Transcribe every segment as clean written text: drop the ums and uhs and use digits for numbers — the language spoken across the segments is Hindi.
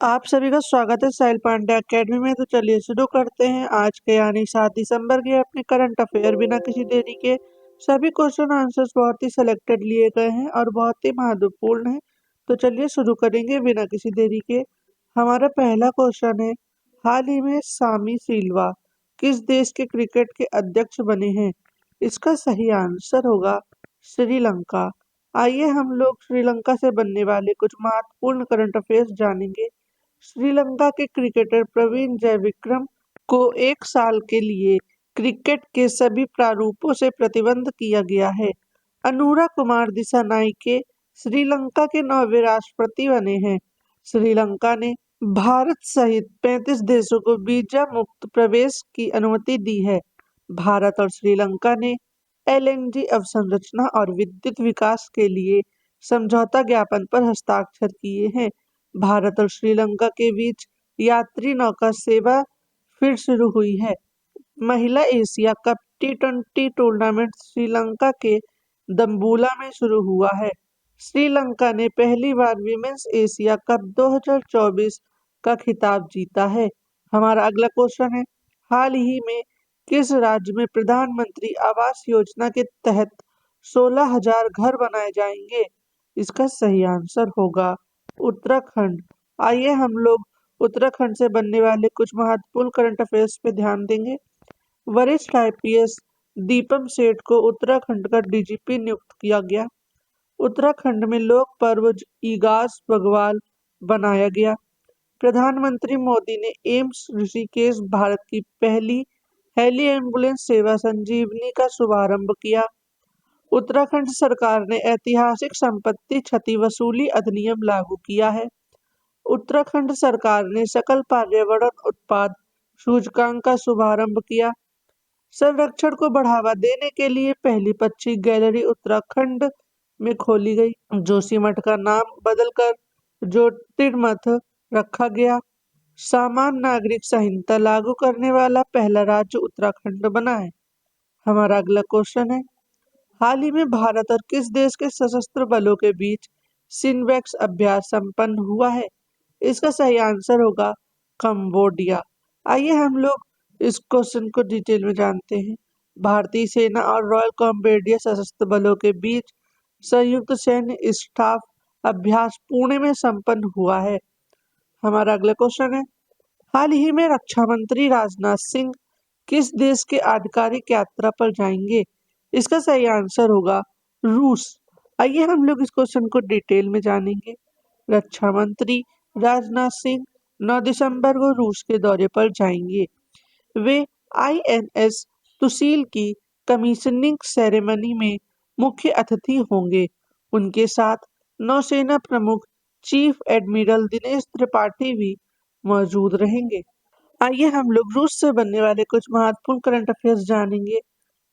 आप सभी का स्वागत है साहिल पांडे अकेडमी में। तो चलिए शुरू करते हैं आज के यानी 7 दिसंबर के अपने करंट अफेयर। बिना किसी देरी के सभी क्वेश्चन आंसर्स बहुत ही सिलेक्टेड लिए गए हैं और बहुत ही महत्वपूर्ण है। तो चलिए शुरू करेंगे बिना किसी देरी के। हमारा पहला क्वेश्चन है, हाल ही में सामी सिल्वा किस देश के क्रिकेट के अध्यक्ष बने हैं? इसका सही आंसर होगा श्रीलंका। आइए हम लोग श्रीलंका से बनने वाले कुछ महत्वपूर्ण करंट अफेयर्स जानेंगे। श्रीलंका के क्रिकेटर प्रवीण जयविक्रम को 1 साल के लिए क्रिकेट के सभी प्रारूपों से प्रतिबंध किया गया है। अनुरा कुमार दिसानाइके श्रीलंका के 9वें राष्ट्रपति बने हैं। श्रीलंका ने भारत सहित 35 देशों को वीजा मुक्त प्रवेश की अनुमति दी है। भारत और श्रीलंका ने एलएनजी अवसंरचना और विद्युत विकास के लिए समझौता ज्ञापन पर हस्ताक्षर किए हैं। भारत और श्रीलंका के बीच यात्री नौका सेवा फिर शुरू हुई है। महिला एशिया कप टी20 टूर्नामेंट श्रीलंका के दम्बुला में शुरू हुआ है। श्रीलंका ने पहली बार विमेंस एशिया कप 2024 का खिताब जीता है। हमारा अगला क्वेश्चन है, हाल ही में किस राज्य में प्रधानमंत्री आवास योजना के तहत 16,000 घर बनाए जाएंगे? इसका सही आंसर होगा उत्तराखंड। आइए हम लोग उत्तराखंड से बनने वाले कुछ महत्वपूर्ण करंट अफेयर्स पे ध्यान देंगे। वरिष्ठ आईपीएस दीपम सेठ को उत्तराखंड का डीजीपी नियुक्त किया गया। उत्तराखंड में लोक पर्व इगास बग्वाल बनाया गया। प्रधानमंत्री मोदी ने एम्स ऋषिकेश भारत की पहली हेली एम्बुलेंस सेवा संजीवनी का शुभारंभ किया। उत्तराखंड सरकार ने ऐतिहासिक संपत्ति क्षति वसूली अधिनियम लागू किया है। उत्तराखंड सरकार ने सकल पर्यावरण उत्पाद सूचकांक का शुभारंभ किया। संरक्षण को बढ़ावा देने के लिए पहली पक्षी गैलरी उत्तराखंड में खोली गई। जोशीमठ का नाम बदलकर ज्योतिर्मठ रखा गया। सामान्य नागरिक संहिता लागू करने वाला पहला राज्य उत्तराखंड बना है। हमारा अगला क्वेश्चन है, हाल ही में भारत और किस देश के सशस्त्र बलों के बीच सिनवेक्स अभ्यास संपन्न हुआ है? इसका सही आंसर होगा कंबोडिया। आइए हम लोग इस क्वेश्चन को डिटेल में जानते हैं। भारतीय सेना और रॉयल कंबोडिया सशस्त्र बलों के बीच संयुक्त सैन्य स्टाफ अभ्यास पुणे में संपन्न हुआ है। हमारा अगला क्वेश्चन है, हाल ही में रक्षा मंत्री राजनाथ सिंह किस देश के आधिकारिक यात्रा पर जाएंगे? इसका सही आंसर होगा रूस। आइए हम लोग इस क्वेश्चन को डिटेल में जानेंगे। रक्षा मंत्री राजनाथ सिंह 9 दिसंबर को रूस के दौरे पर जाएंगे। वे आईएनएस तुसील की कमीशनिंग सेरेमनी में मुख्य अतिथि होंगे। उनके साथ नौसेना प्रमुख चीफ एडमिरल दिनेश त्रिपाठी भी मौजूद रहेंगे। आइए हम लोग रूस से बनने वाले कुछ महत्वपूर्ण करंट अफेयर्स जानेंगे।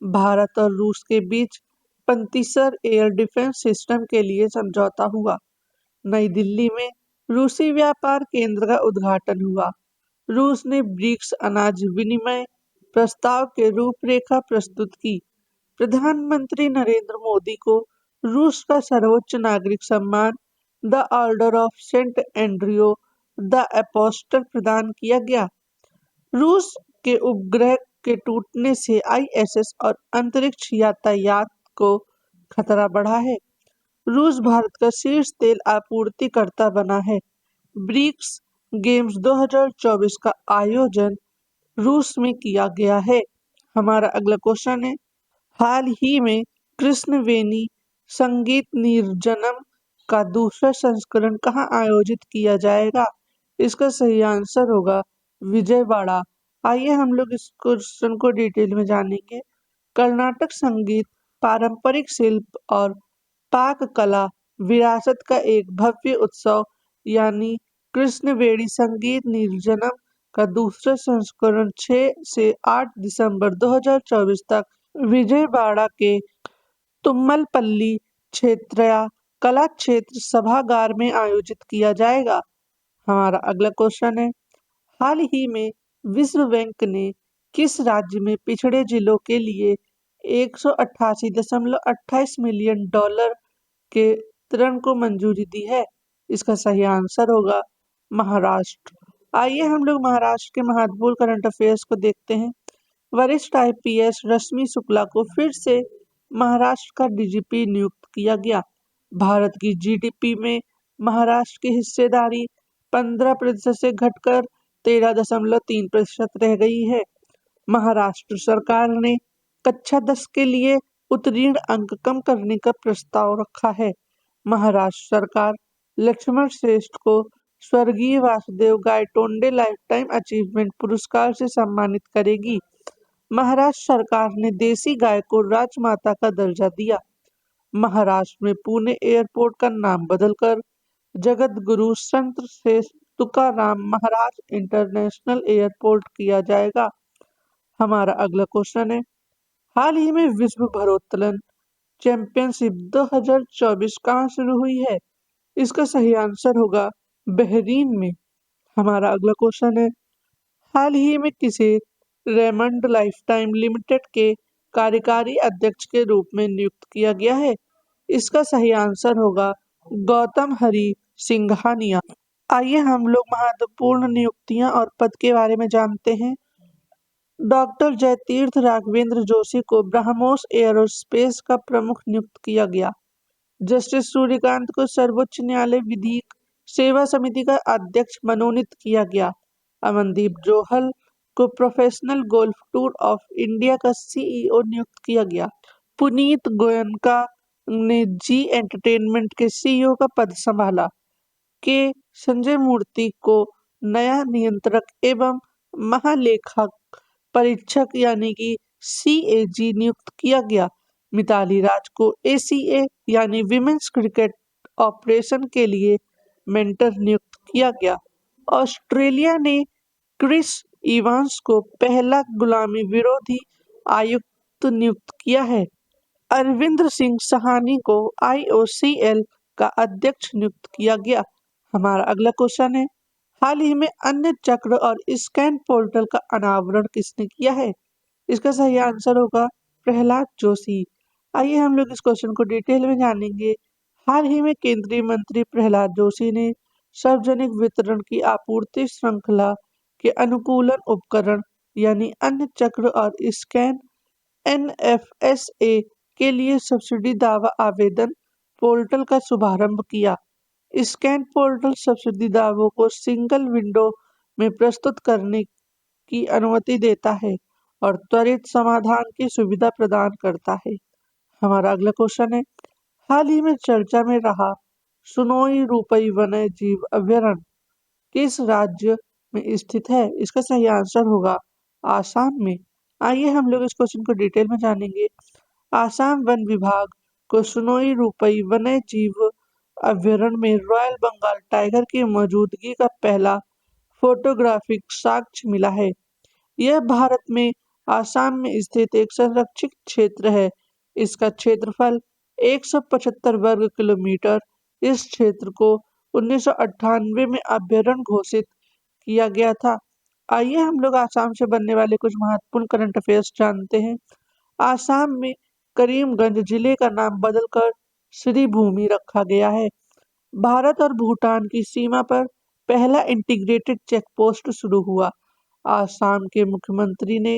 भारत और रूस के बीच पंतीसर एयर डिफेंस सिस्टम के लिए समझौता हुआ। नई दिल्ली में रूसी व्यापार केंद्र का उद्घाटन हुआ। रूस ने ब्रिक्स अनाज विनिमय प्रस्ताव के रूपरेखा प्रस्तुत की। प्रधानमंत्री नरेंद्र मोदी को रूस का सर्वोच्च नागरिक सम्मान the order of Saint Andrew the Apostle प्रदान किया गया। रूस के उपग्रह के टूटने से आईएसएस और अंतरिक्ष यातायात को खतरा बढ़ा है। रूस भारत का शीर्ष तेल आपूर्तिकर्ता बना है। ब्रिक्स गेम्स 2024 का आयोजन रूस में किया गया है। हमारा अगला क्वेश्चन है, हाल ही में कृष्णवेनी संगीत निर्जनम का दूसरा संस्करण कहाँ आयोजित किया जाएगा? इसका सही आंसर होगा विजयवाड़ा। आइए हम लोग इस क्वेश्चन को डिटेल में जानेंगे। कर्नाटक संगीत, पारंपरिक शिल्प और पाक कला विरासत का एक भव्य उत्सव यानी कृष्णवेणी संगीत निर्जनम का दूसरा संस्करण 6 से 8 दिसंबर 2024 तक विजयवाड़ा के तुम्मलपल्ली क्षेत्रीय कला क्षेत्र सभागार में आयोजित किया जाएगा। हमारा अगला क्वेश्चन है, हाल ही में विश्व बैंक ने किस राज्य में पिछड़े जिलों के लिए 188.28 मिलियन डॉलर के ऋण को मंजूरी दी है? इसका सही आंसर होगा महाराष्ट्र। आइए हम लोग महाराष्ट्र के महत्वपूर्ण करंट अफेयर्स को देखते हैं। वरिष्ठ आईपीएस रश्मि शुक्ला को फिर से महाराष्ट्र का डीजीपी नियुक्त किया गया। भारत की जीडीपी में महाराष्ट्र की हिस्सेदारी 15% से घटकर 13.3% रह गई है। महाराष्ट्र सरकार ने कक्षा 10 के लिए उत्तीर्ण अंक कम करने का प्रस्ताव रखा है। महाराष्ट्र सरकार लक्ष्मण श्रेष्ठ को स्वर्गीय वासुदेव गायटोंडे लाइफटाइम अचीवमेंट पुरस्कार से सम्मानित करेगी। महाराष्ट्र सरकार ने देसी गाय को राजमाता का दर्जा दिया। महाराष्ट्र में पुणे एयरपोर्ट का नाम बदलकर जगत गुरु संत श्रेष्ठ तुकाराम महाराज इंटरनेशनल एयरपोर्ट किया जाएगा। हमारा अगला क्वेश्चन है, हाल ही में विश्व भारोत्तोलन चैंपियनशिप 2024 कहाँ शुरू हुई है? इसका सही आंसर होगा बहरीन में। हमारा अगला क्वेश्चन है, हाल ही में किसे रेमंड लाइफटाइम लिमिटेड के कार्यकारी अध्यक्ष के रूप में नियुक्त किया गया है? इसका सही आंसर होगा गौतम हरि सिंघानिया। आइए हम लोग महत्वपूर्ण नियुक्तियां और पद के बारे में जानते हैं। डॉक्टर जयतीर्थ राघवेंद्र जोशी को ब्रह्मोस एयरोस्पेस का प्रमुख नियुक्त किया गया। जस्टिस सूर्यकांत को सर्वोच्च न्यायालय विधिक सेवा समिति का अध्यक्ष मनोनीत किया गया। अमनदीप जोहल को professional golf tour of India का सीईओ नियुक्त किया गया। पुनीत गोयनका ने जी एंटरटेनमेंट के सीईओ का पद संभाला। के संजय मूर्ति को नया नियंत्रक एवं महालेखा परीक्षक यानी कि सीएजी नियुक्त किया गया। मिताली राज को एसीए यानी विमेंस क्रिकेट ऑपरेशन के लिए मेंटर नियुक्त किया गया। ऑस्ट्रेलिया ने क्रिस इवांस को पहला गुलामी विरोधी आयुक्त नियुक्त किया है। अरविंदर सिंह सहानी को आईओसीएल का अध्यक्ष नियुक्त किया गया। हमारा अगला क्वेश्चन है, हाल ही में अन्य चक्र और स्कैन पोर्टल का अनावरण किसने किया है? इसका सही आंसर होगा प्रहलाद जोशी। आइए हम लोग इस क्वेश्चन को डिटेल में जानेंगे। हाल ही में केंद्रीय मंत्री प्रहलाद जोशी ने सार्वजनिक वितरण की आपूर्ति श्रृंखला के अनुकूलन उपकरण यानी अन्य चक्र और स्कैन एनएफएसए के लिए सब्सिडी दावा आवेदन पोर्टल का शुभारंभ किया। स्कैन पोर्टल सब्सिडी दावों को सिंगल विंडो में प्रस्तुत करने की अनुमति देता है और त्वरित समाधान की सुविधा प्रदान करता है। हमारा अगला क्वेश्चन है, हाल ही में चर्चा में रहा सुनोई रुपई वन्य जीव अभयारण्य किस राज्य में स्थित है? इसका सही आंसर होगा आसाम में। आइए हम लोग इस क्वेश्चन को डिटेल में जानेंगे। आसाम वन विभाग को सुनोई रुपई वन्य जीव अभयारण्य में रॉयल बंगाल टाइगर की मौजूदगी का पहला फोटोग्राफिक साक्ष्य मिला है। यह भारत में आसाम में स्थित एक संरक्षित क्षेत्र है। इसका क्षेत्रफल 175 वर्ग किलोमीटर। इस क्षेत्र को 1998 में अभयारण्य घोषित किया गया था। आइए हम लोग आसाम से बनने वाले कुछ महत्वपूर्ण करंट अफेयर्स जानते हैं। आसाम में करीमगंज जिले का नाम बदलकर श्रीभूमि रखा गया है। भारत और भूटान की सीमा पर पहला इंटीग्रेटेड चेक पोस्ट शुरू हुआ। आसाम के मुख्यमंत्री ने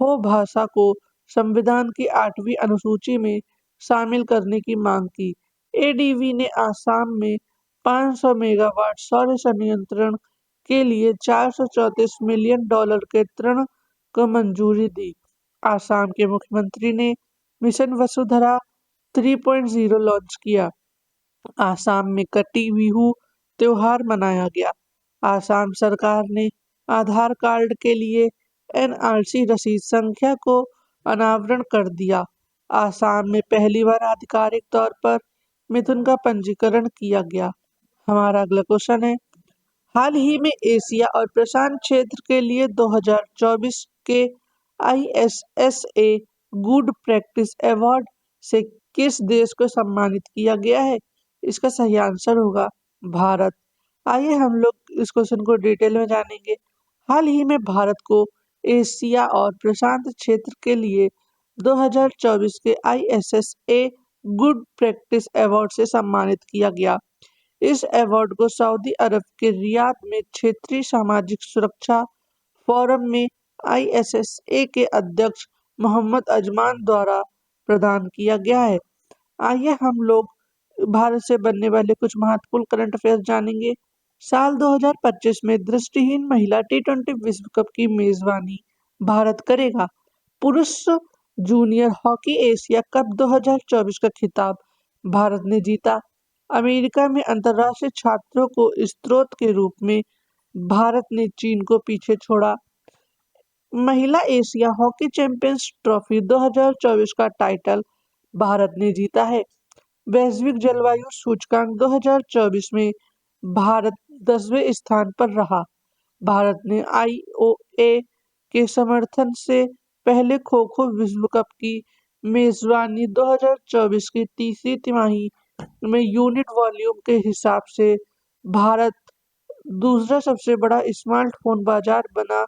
हो भाषा को संविधान की 8वीं अनुसूची में शामिल करने की मांग की। एडीबी ने आसाम में 500 मेगावाट सौर संयंत्र के लिए $434 मिलियन के ऋण को मंजूरी दी। आसाम के मुख्यमंत्री ने मिशन वसुंधरा 3.0 लॉन्च किया। आसाम में कटी बिहू त्योहार मनाया गया। आसाम सरकार ने आधार कार्ड के लिए एनआरसी रसीद संख्या को अनावरण कर दिया। आसाम में पहली बार आधिकारिक तौर पर मिथुन का पंजीकरण किया गया। हमारा अगला क्वेश्चन है, हाल ही में एशिया और प्रशांत क्षेत्र के लिए 2024 के आईएसएसए गुड प्रैक्टिस अवार्ड से किस देश को सम्मानित किया गया है? इसका सही आंसर होगा भारत। आइए हम लोग इस क्वेश्चन को डिटेल में जानेंगे। हाल ही में भारत को एशिया और प्रशांत क्षेत्र के लिए 2024 के आईएसएसए गुड प्रैक्टिस अवार्ड से सम्मानित किया गया। इस अवार्ड को सऊदी अरब के रियाद में क्षेत्रीय सामाजिक सुरक्षा फोरम में ISSA के अध्यक्ष मोहम्मद अजमान द्वारा प्रदान किया गया है। आइए हम लोग भारत से बनने वाले कुछ महत्वपूर्ण करंट अफेयर जानेंगे। साल 2025 में दृष्टिहीन महिला T20 विश्व कप की मेजबानी भारत करेगा। पुरुष जूनियर हॉकी एशिया कप 2024 का खिताब भारत ने जीता। अमेरिका में अंतर्राष्ट्रीय छात्रों को स्रोत के रूप में भारत ने चीन को पीछे छोड़ा। महिला एशिया हॉकी चैंपियंस ट्रॉफी 2024 का टाइटल भारत ने जीता है। वैश्विक जलवायु सूचकांक 2024 में भारत 10वें स्थान पर रहा। भारत ने IOA के समर्थन से पहले खो खो विश्व कप की मेजबानी 2024 की तीसरी तिमाही में यूनिट वॉल्यूम के हिसाब से भारत दूसरा सबसे बड़ा स्मार्टफोन बाजार बना।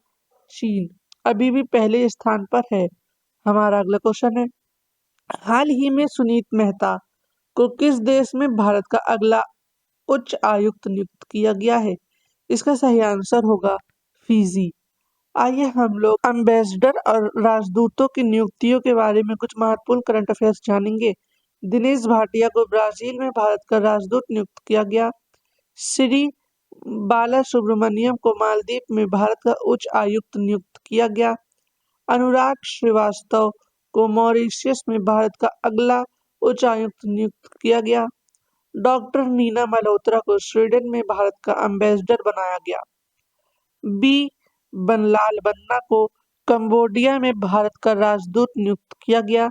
चीन अभी भी पहले स्थान पर है। हमारा अगला क्वेश्चन है, हाल ही में सुनीत मेहता को किस देश में भारत का अगला उच्च आयुक्त नियुक्त किया गया है? इसका सही आंसर होगा फिजी। आइए हम लोग एम्बेसडर और राजदूतों की नियुक्तियों के बारे में कुछ महत्वपूर्ण करंट अफेयर्स जानेंगे। दिनेश भाटिया को ब्राजील में भारत का राजदूत नियुक्त किया गया। श्री बाला सुब्रमण्यम को मालदीव में भारत का उच्च आयुक्त नियुक्त किया गया। अनुराग श्रीवास्तव को मॉरिशस में भारत का अगला उच्चायुक्त नियुक्त किया गया। डॉक्टर नीना मल्होत्रा को स्वीडन में भारत का एम्बेसडर बनाया गया। बी बनलाल बन्ना को कंबोडिया में भारत का राजदूत नियुक्त किया गया।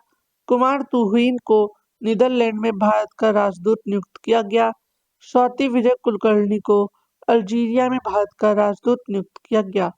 कुमार तुहिन को नीदरलैंड में भारत का राजदूत नियुक्त किया गया। स्वाति विजय कुलकर्णी को अल्जीरिया में भारत का राजदूत नियुक्त किया गया।